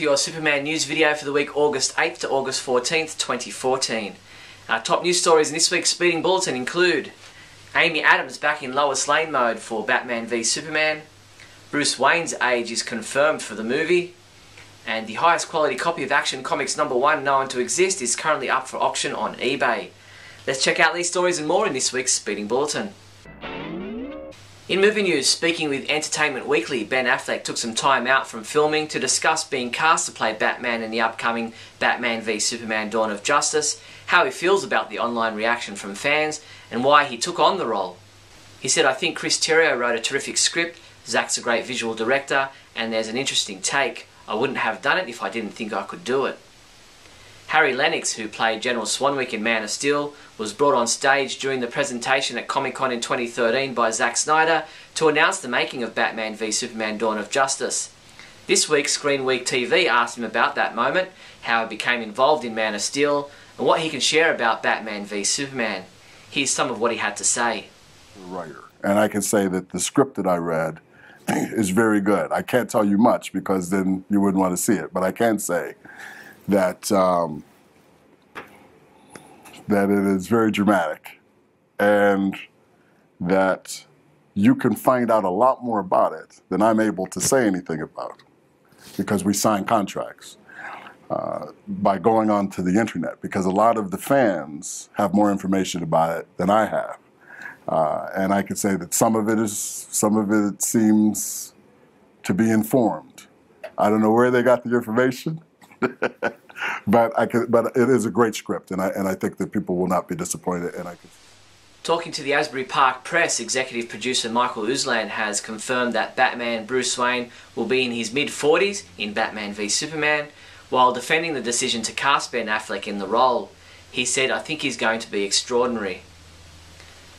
to your Superman news video for the week August 8th to August 14th, 2014. Our top news stories in this week's Speeding Bulletin include Amy Adams back in Lois Lane mode for Batman v Superman, Bruce Wayne's age is confirmed for the movie, and the highest quality copy of Action Comics #1 known to exist is currently up for auction on eBay. Let's check out these stories and more in this week's Speeding Bulletin. In movie news, speaking with Entertainment Weekly, Ben Affleck took some time out from filming to discuss being cast to play Batman in the upcoming Batman v Superman Dawn of Justice, how he feels about the online reaction from fans, and why he took on the role. He said, "I think Chris Terrio wrote a terrific script, Zach's a great visual director, and there's an interesting take. I wouldn't have done it if I didn't think I could do it." Harry Lennox, who played General Swanwick in Man of Steel, was brought on stage during the presentation at Comic-Con in 2013 by Zack Snyder to announce the making of Batman v Superman Dawn of Justice. This week, Screen Week TV asked him about that moment, how he became involved in Man of Steel, and what he can share about Batman v Superman. Here's some of what he had to say. Writer. And I can say that the script that I read is very good. I can't tell you much because then you wouldn't want to see it, but I can say that that it is very dramatic and that you can find out a lot more about it than I'm able to say anything about because we sign contracts by going onto the internet, because a lot of the fans have more information about it than I have. And I can say that some of it seems to be informed. I don't know where they got the information, but it is a great script, and I think that people will not be disappointed. Talking to the Asbury Park Press, executive producer Michael Uslan has confirmed that Batman Bruce Wayne will be in his mid-40s in Batman v Superman, while defending the decision to cast Ben Affleck in the role. He said, "I think he's going to be extraordinary."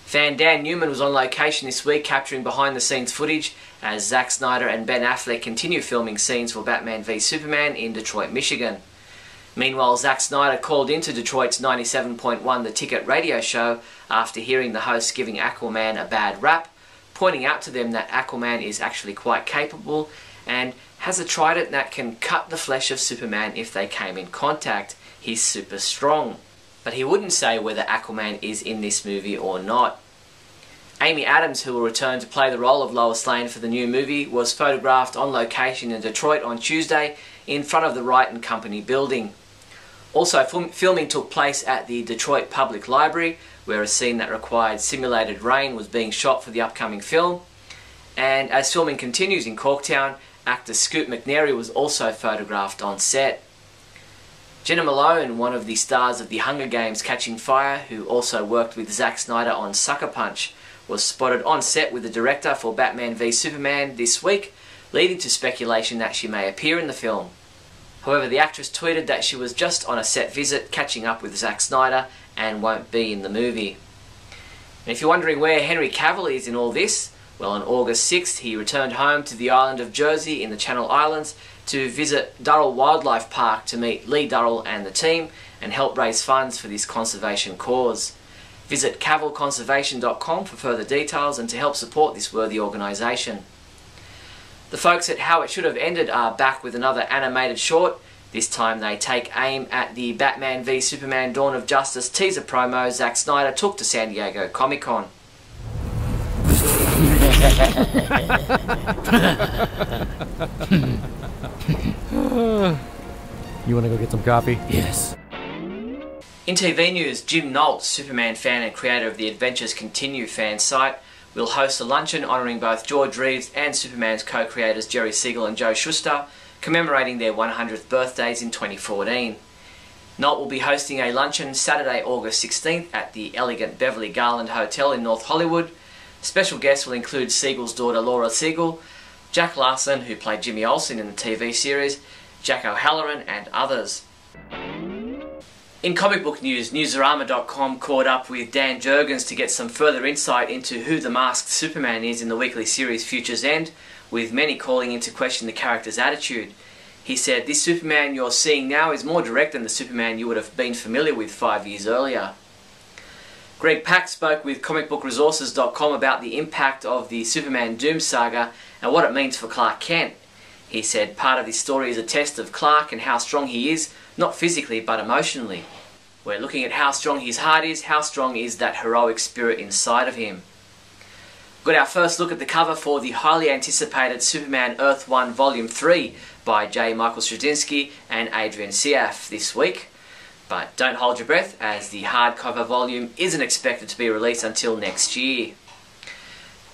Fan Dan Newman was on location this week capturing behind-the-scenes footage as Zack Snyder and Ben Affleck continue filming scenes for Batman v Superman in Detroit, Michigan. Meanwhile, Zack Snyder called into Detroit's 97.1 The Ticket radio show after hearing the hosts giving Aquaman a bad rap, pointing out to them that Aquaman is actually quite capable and has a trident that can cut the flesh of Superman if they came in contact. He's super strong. But he wouldn't say whether Aquaman is in this movie or not. Amy Adams, who will return to play the role of Lois Lane for the new movie, was photographed on location in Detroit on Tuesday in front of the Wright & Company building. Also, filming took place at the Detroit Public Library, where a scene that required simulated rain was being shot for the upcoming film. And as filming continues in Corktown, actor Scoot McNairy was also photographed on set. Jenna Malone, one of the stars of The Hunger Games Catching Fire, who also worked with Zack Snyder on Sucker Punch, was spotted on set with the director for Batman v Superman this week, leading to speculation that she may appear in the film. However, the actress tweeted that she was just on a set visit catching up with Zack Snyder and won't be in the movie. And if you're wondering where Henry Cavill is in all this, well, on August 6th he returned home to the island of Jersey in the Channel Islands to visit Durrell Wildlife Park to meet Lee Durrell and the team and help raise funds for this conservation cause. Visit cavillconservation.com for further details and to help support this worthy organisation. The folks at How It Should Have Ended are back with another animated short. This time they take aim at the Batman v Superman Dawn of Justice teaser promo Zack Snyder took to San Diego Comic-Con. You want to go get some coffee? Yes. In TV news, Jim Nolt, Superman fan and creator of the Adventures Continue fan site, will host a luncheon honouring both George Reeves and Superman's co-creators Jerry Siegel and Joe Shuster, commemorating their 100th birthdays in 2014. Nolt will be hosting a luncheon Saturday, August 16th at the elegant Beverly Garland Hotel in North Hollywood. Special guests will include Siegel's daughter Laura Siegel, Jack Larson, who played Jimmy Olsen in the TV series, Jack O'Halloran and others. In comic book news, Newsarama.com caught up with Dan Jurgens to get some further insight into who the masked Superman is in the weekly series Future's End, with many calling into question the character's attitude. He said, "This Superman you're seeing now is more direct than the Superman you would have been familiar with 5 years earlier." Greg Pak spoke with comicbookresources.com about the impact of the Superman Doom saga and what it means for Clark Kent. He said part of this story is a test of Clark and how strong he is, not physically but emotionally. We're looking at how strong his heart is, how strong is that heroic spirit inside of him. Got our first look at the cover for the highly anticipated Superman Earth 1 Volume 3 by J. Michael Straczynski and Adrian Siaf this week. But don't hold your breath, as the hardcover volume isn't expected to be released until next year.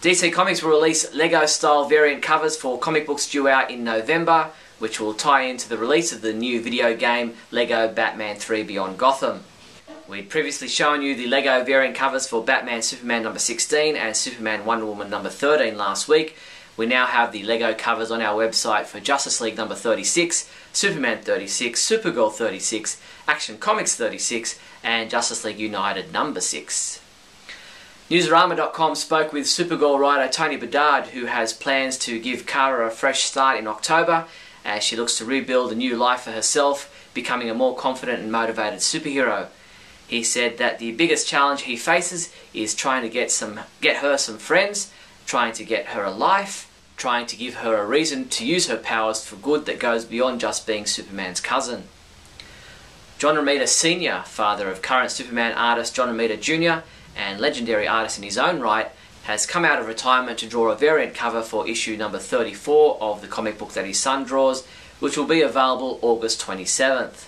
DC Comics will release Lego-style variant covers for comic books due out in November, which will tie into the release of the new video game Lego Batman 3 Beyond Gotham. We'd previously shown you the Lego variant covers for Batman Superman number 16 and Superman Wonder Woman number 13 last week. We now have the Lego covers on our website for Justice League number 36, Superman 36, Supergirl 36, Action Comics 36 and Justice League United number 6. Newsarama.com spoke with Supergirl writer Tony Bedard, who has plans to give Kara a fresh start in October as she looks to rebuild a new life for herself, becoming a more confident and motivated superhero. He said that the biggest challenge he faces is trying to get her some friends, trying to get her a life, trying to give her a reason to use her powers for good that goes beyond just being Superman's cousin. John Romita Sr., father of current Superman artist John Romita Jr., and legendary artist in his own right, has come out of retirement to draw a variant cover for issue number 34 of the comic book that his son draws, which will be available August 27th.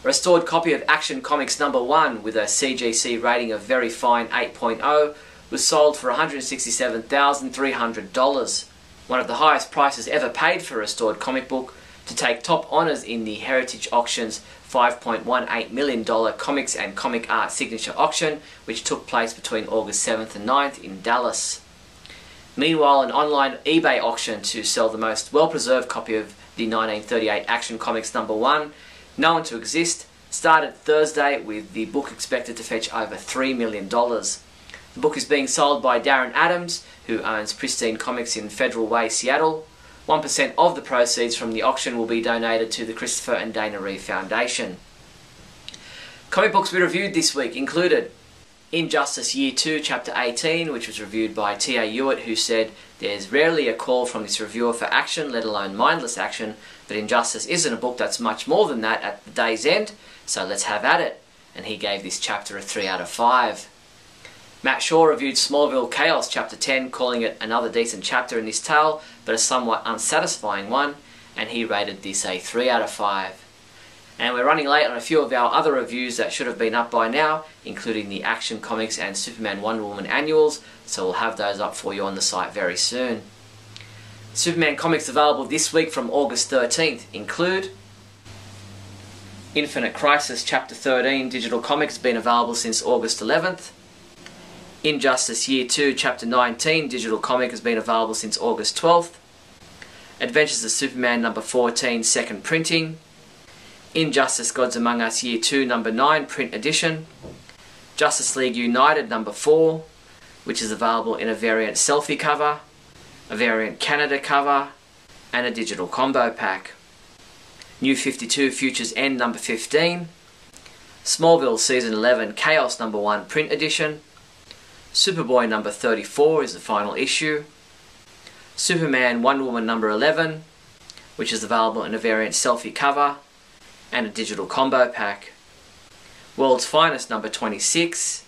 A restored copy of Action Comics number 1 with a CGC rating of very fine 8.0 was sold for $167,300, one of the highest prices ever paid for a restored comic book, to take top honours in the Heritage Auction's $5.18 million Comics and Comic Art Signature Auction, which took place between August 7th and 9th in Dallas. Meanwhile, an online eBay auction to sell the most well-preserved copy of the 1938 Action Comics number 1, known to exist, started Thursday, with the book expected to fetch over $3 million. The book is being sold by Darren Adams, who owns Pristine Comics in Federal Way, Seattle. 1% of the proceeds from the auction will be donated to the Christopher and Dana Reeve Foundation. Comic books we reviewed this week included Injustice Year 2, Chapter 18, which was reviewed by T.A. Hewitt, who said, "There's rarely a call from this reviewer for action, let alone mindless action, but Injustice isn't a book that's much more than that at the day's end, so let's have at it." And he gave this chapter a 3 out of 5. Matt Shaw reviewed Smallville Chaos Chapter 10, calling it another decent chapter in this tale, but a somewhat unsatisfying one, and he rated this a 3 out of 5. And we're running late on a few of our other reviews that should have been up by now, including the Action Comics and Superman Wonder Woman annuals, so we'll have those up for you on the site very soon. Superman comics available this week from August 13th include Infinite Crisis Chapter 13 digital comics, been available since August 11th. Injustice Year 2 Chapter 19 digital comic has been available since August 12th. Adventures of Superman number 14 second printing. Injustice Gods Among Us Year 2 number 9 print edition. Justice League United number 4, which is available in a variant selfie cover, a variant Canada cover, and a digital combo pack. New 52 Futures End number 15. Smallville Season 11 Chaos number 1 print edition. Superboy number 34 is the final issue. Superman Wonder Woman number 11, which is available in a variant selfie cover and a digital combo pack. World's Finest number 26,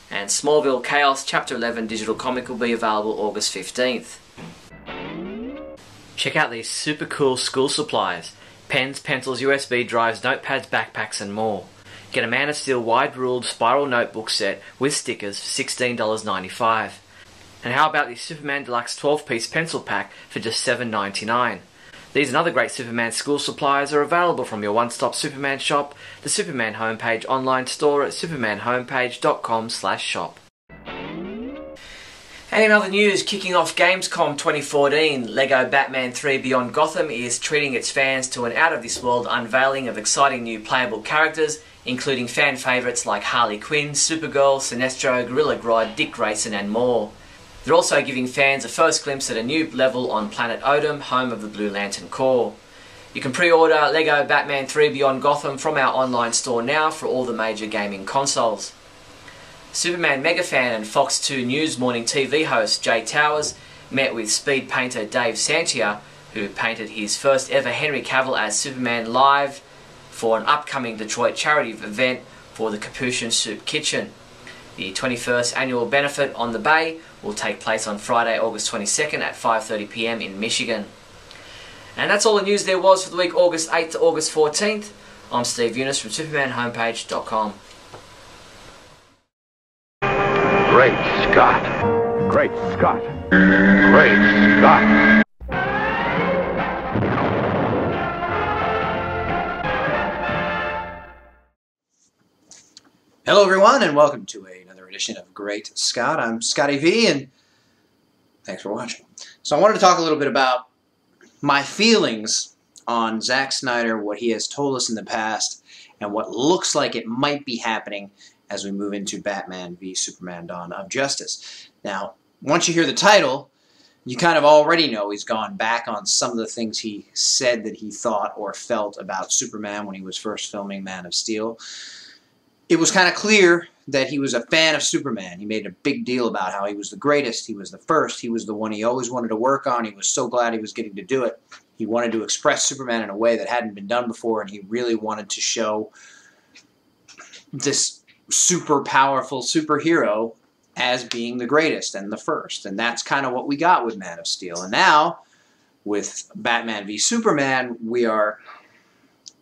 and Smallville Chaos Chapter 11 digital comic will be available August 15th. Check out these super cool school supplies: pens, pencils, USB drives, notepads, backpacks and more. Get a Man of Steel wide-ruled spiral notebook set with stickers for $16.95. And how about the Superman Deluxe 12-piece pencil pack for just $7.99? These and other great Superman school supplies are available from your one-stop Superman shop, the Superman homepage online store at supermanhomepage.com/shop. And in other news, kicking off Gamescom 2014, Lego Batman 3 Beyond Gotham is treating its fans to an out-of-this-world unveiling of exciting new playable characters, including fan favourites like Harley Quinn, Supergirl, Sinestro, Gorilla Grodd, Dick Grayson and more. They're also giving fans a first glimpse at a new level on planet Odom, home of the Blue Lantern Corps. You can pre-order Lego Batman 3 Beyond Gotham from our online store now for all the major gaming consoles. Superman megafan and Fox 2 News morning TV host Jay Towers met with speed painter Dave Santia, who painted his first ever Henry Cavill as Superman live for an upcoming Detroit charity event for the Capuchin Soup Kitchen. The 21st annual benefit on the Bay will take place on Friday, August 22nd at 5:30 p.m. in Michigan. And that's all the news there was for the week August 8th to August 14th. I'm Steve Younis from SupermanHomepage.com. Great Scott! Great Scott! Great Scott! Hello everyone and welcome to another edition of Great Scott. I'm Scotty V and thanks for watching. So I wanted to talk a little bit about my feelings on Zack Snyder, what he has told us in the past, and what looks like it might be happening as we move into Batman v Superman: Dawn of Justice. Now, once you hear the title, you kind of already know he's gone back on some of the things he said that he thought or felt about Superman when he was first filming Man of Steel. It was kind of clear that he was a fan of Superman. He made a big deal about how he was the greatest, he was the first, he was the one he always wanted to work on, he was so glad he was getting to do it. He wanted to express Superman in a way that hadn't been done before, and he really wanted to show this super powerful superhero as being the greatest and the first. And that's kind of what we got with Man of Steel. And now, with Batman v Superman, we are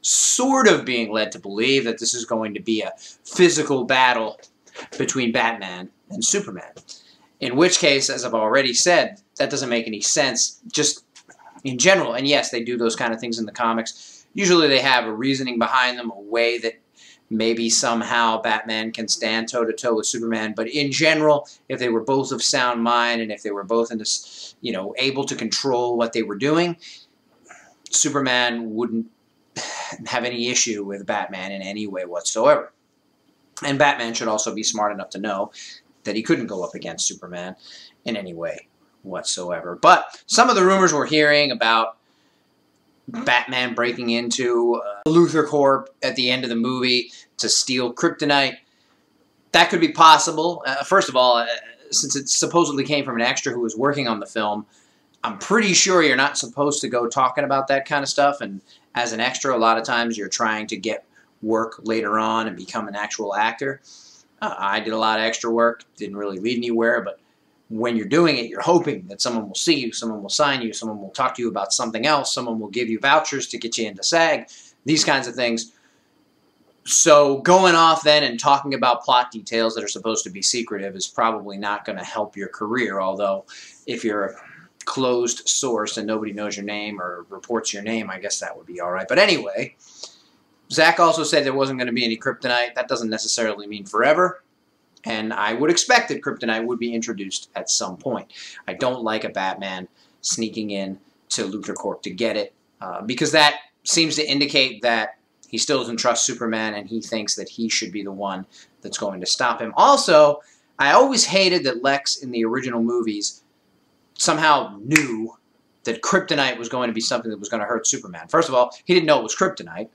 sort of being led to believe that this is going to be a physical battle between Batman and Superman. In which case, as I've already said, that doesn't make any sense just in general. And yes, they do those kind of things in the comics. Usually they have a reasoning behind them, a way that maybe somehow Batman can stand toe-to-toe with Superman. But in general, if they were both of sound mind and if they were both in this, able to control what they were doing, Superman wouldn't have any issue with Batman in any way whatsoever. And Batman should also be smart enough to know that he couldn't go up against Superman in any way whatsoever. But some of the rumors we're hearing about Batman breaking into Luthor Corp at the end of the movie to steal kryptonite, that could be possible. First of all, since it supposedly came from an extra who was working on the film, I'm pretty sure you're not supposed to go talking about that kind of stuff, and as an extra, a lot of times you're trying to get work later on and become an actual actor. I did a lot of extra work, didn't really lead anywhere, but when you're doing it, you're hoping that someone will see you, someone will sign you, someone will talk to you about something else, someone will give you vouchers to get you into SAG, these kinds of things. So going off then and talking about plot details that are supposed to be secretive is probably not going to help your career, although if you're a closed source and nobody knows your name or reports your name, I guess that would be all right. But anyway, Zack also said there wasn't going to be any kryptonite. That doesn't necessarily mean forever, and I would expect that kryptonite would be introduced at some point. I don't like a Batman sneaking in to Luthor Corp to get it, because that seems to indicate that he still doesn't trust Superman and he thinks that he should be the one that's going to stop him. Also, I always hated that Lex in the original movies somehow knew that kryptonite was going to be something that was going to hurt Superman. First of all, he didn't know it was kryptonite.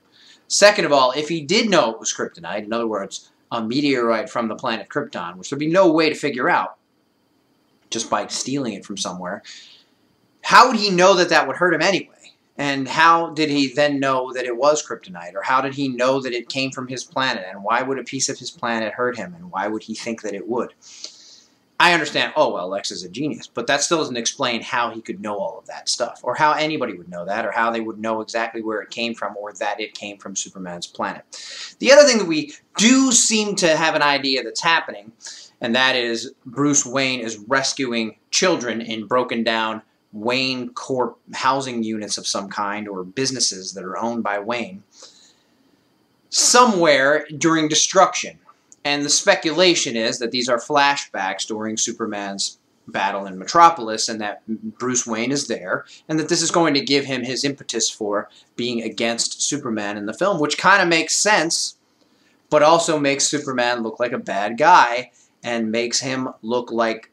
Second of all, if he did know it was kryptonite, in other words, a meteorite from the planet Krypton, which there'd be no way to figure out just by stealing it from somewhere, how would he know that that would hurt him anyway? And how did he then know that it was kryptonite? Or how did he know that it came from his planet? And why would a piece of his planet hurt him? And why would he think that it would? I understand, oh, well, Lex is a genius, but that still doesn't explain how he could know all of that stuff, or how anybody would know that, or how they would know exactly where it came from, or that it came from Superman's planet. The other thing that we do seem to have an idea that's happening, and that is Bruce Wayne is rescuing children in broken down Wayne Corp housing units of some kind, or businesses that are owned by Wayne, somewhere during destruction. And the speculation is that these are flashbacks during Superman's battle in Metropolis, and that Bruce Wayne is there, and that this is going to give him his impetus for being against Superman in the film, which kind of makes sense, but also makes Superman look like a bad guy, and makes him look like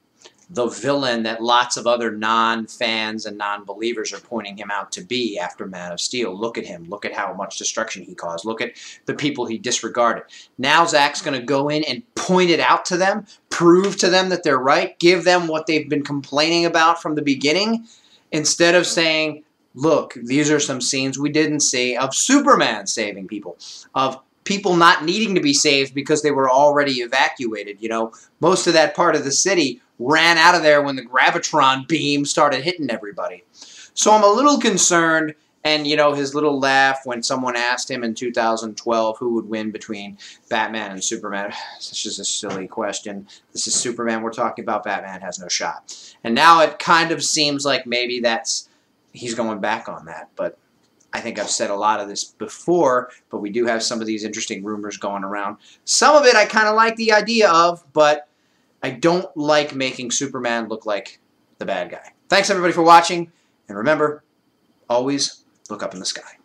the villain that lots of other non-fans and non-believers are pointing him out to be after Man of Steel. Look at him. Look at how much destruction he caused. Look at the people he disregarded. Now Zack's going to go in and point it out to them, prove to them that they're right, give them what they've been complaining about from the beginning, instead of saying, look, these are some scenes we didn't see of Superman saving people, of people not needing to be saved because they were already evacuated. You know, most of that part of the city ran out of there when the gravitron beam started hitting everybody. So I'm a little concerned, and, you know, his little laugh when someone asked him in 2012 who would win between Batman and Superman. This is a silly question. This is Superman we're talking about. Batman has no shot. And now it kind of seems like maybe he's going back on that. But I think I've said a lot of this before, but we do have some of these interesting rumors going around. Some of it I kind of like the idea of, but I don't like making Superman look like the bad guy. Thanks, everybody, for watching. And remember, always look up in the sky.